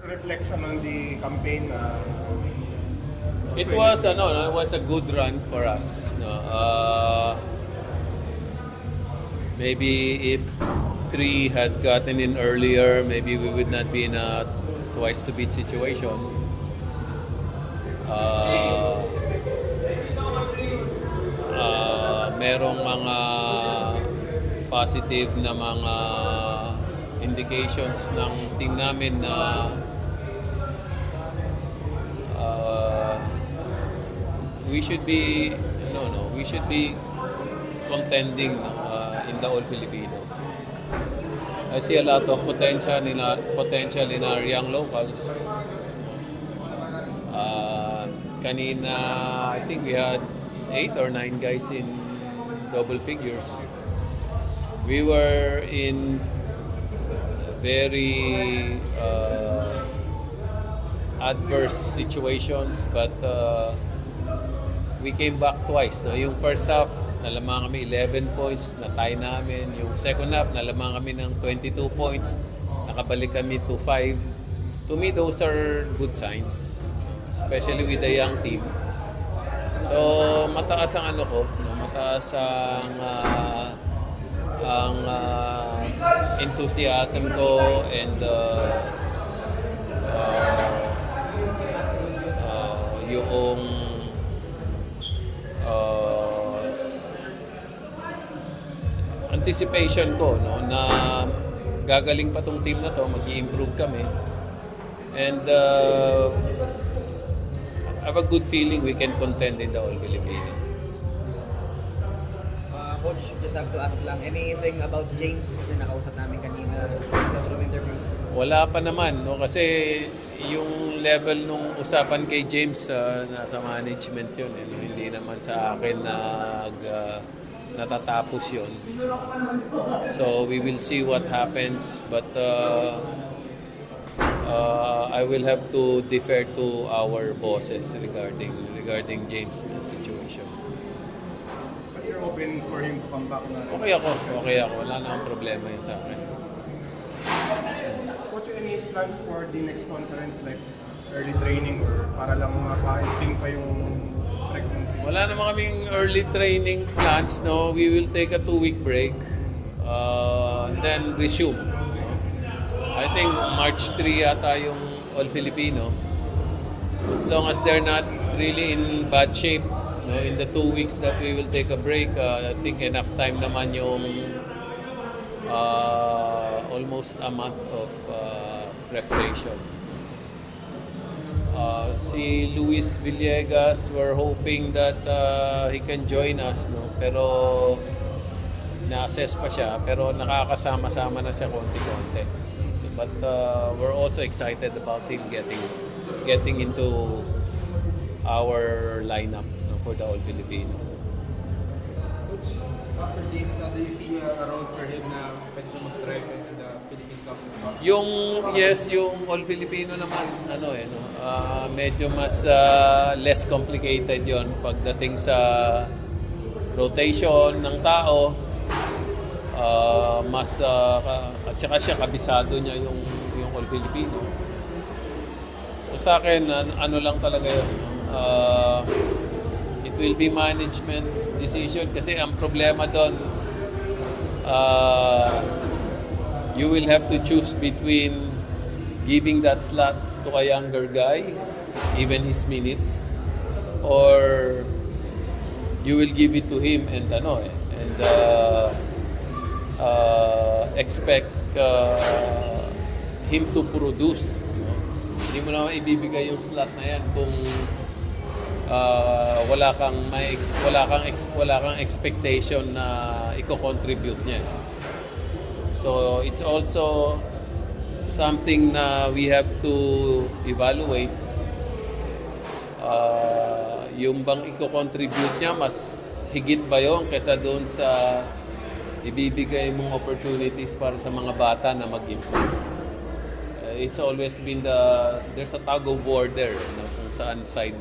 Reflection on the campaign. It was it was a good run for us. No? Maybe if 3 had gotten in earlier, maybe we would not be in a twice to beat situation. Merong mga positive na mga indications ng team namin na we should be contending in the All Filipino. I see a lot of potential in our young locals. Kanina, I think we had 8 or 9 guys in double figures. We were in very adverse situations, but we came back twice. No? Yung first half, nalamang kami 11 points, na-tie namin. Yung second half, nalamang kami ng 22 points, nakabalik kami to 5. To me, those are good signs, especially with the young team. So, mataas ang mataas ang enthusiasm ko and yung anticipation ko na gagaling pa tong team na to, mag-i-improve kami. And I have a good feeling we can contend in the All Filipino. Coach, just have to ask lang, anything about James? Kasi nakausap namin kanina sa interview. Wala pa naman, no? Kasi yung level nung usapan kay James, nasa management yun. Hindi naman sa akin natatapos yun. So we will see what happens, but I will have to defer to our bosses regarding James' situation. You're open for him to come back na? Okay ako. Wala na akong problema yun sa akin. Coach, any plans for the next conference, like early training or para lang mapa-ending pa yung strike ng team? Wala naman kaming early training plans, no? We will take a 2-week break and then resume. I think March 3 yata yung All Filipino. As long as they're not really in bad shape, no, in the 2 weeks that we will take a break, I think enough time naman yung almost a month of preparation. Si Luis Villegas, we're hoping that he can join us, no? Pero na-assess pa siya, pero nakakasama-sama na siya konti-konti. So, but we're also excited about him getting into our lineup, no, for the All Filipino. Coach, after James, do you see a role for him na pwede siya mag-drive in the Philippine Cup? Yung All Filipino naman, medyo mas less complicated yon pagdating sa rotation ng tao. At saka siya, kabisado niya yung All Filipino. So sa akin, ano lang talaga yun. It will be management's decision kasi ang problema doon, you will have to choose between giving that slot to a younger guy, even his minutes, or you will give it to him and expect him to produce. Hindi mo naman ibibigay yung slot na yan kung wala kang expectation na i-contribute niya. So it's also something na we have to evaluate. Yung bang i-contribute niya, mas higit ba yun kaysa doon sa ibibigay mong opportunities para sa mga bata na mag-improve. It's always been there's a tug of war there, kung saan side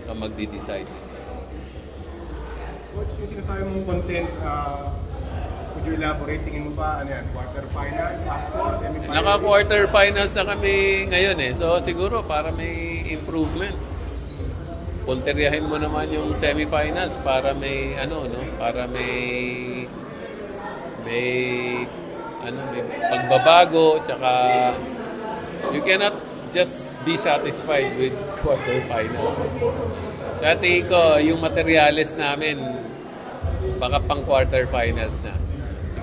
ka magdi-decide. Coach, yung sinasabi mong content, would Could you elaborate? Tingin mo ba, ano yan, quarterfinals, top 4, semifinals? Naka-quarterfinals na kami ngayon eh. So siguro para may improvement. Punteryahin mo naman yung semifinals para may para may pagbabago, tsaka you cannot just be satisfied with quarterfinals. Sa tingin ko, yung materials namin baka pang quarterfinals na.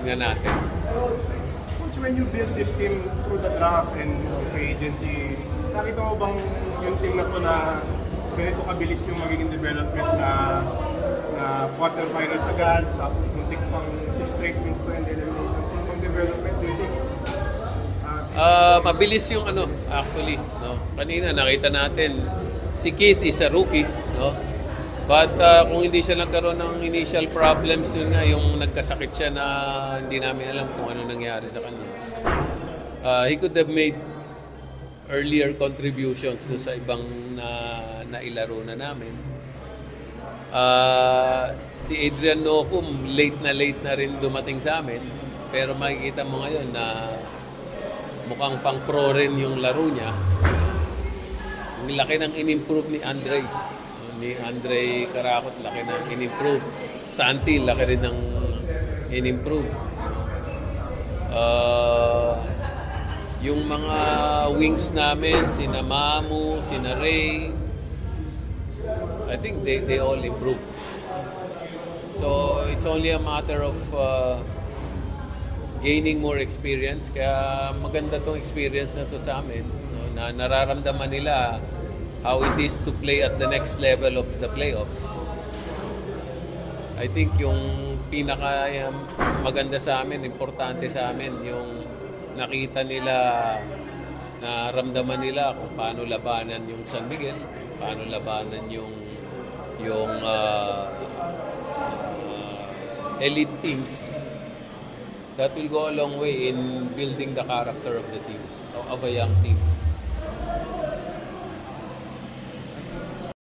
Tingnan natin. Coach, when you build this team through the draft and free agency, nakita mo bang yung team na to na ganito kabilis yung magiging development na quarterfinals agad, tapos muntik pang 6 straight wins to end eliminations. So, yung development, do you think? Mabilis yung actually, no. Kanina nakita natin si Keith is a rookie, no. But kung hindi siya nagkaroon ng initial problems, yun nga yung nagkasakit siya na hindi namin alam kung ano nangyari sa kanya. He could have made earlier contributions to sa ibang na ilaro na namin. Si Adrian Nocum, late na rin dumating sa amin. Pero makikita mo ngayon na mukhang pang pro rin yung laro niya. Ang laki ng in-improve ni Andre. Ni Andre Karakot, laki ng in-improve. Santi, laki rin ng in-improve. Yung mga wings namin, sina Mamu, sina Ray, I think they all improve. So it's only a matter of gaining more experience. Kaya maganda tong experience na to sa amin, no, na nararamdaman nila how it is to play at the next level of the playoffs. I think yung pinaka maganda sa amin, importante sa amin, yung nakita nila, naramdaman nila kung paano labanan yung San Miguel, paano labanan yung elite teams. That will go a long way in building the character of the team, of a young team.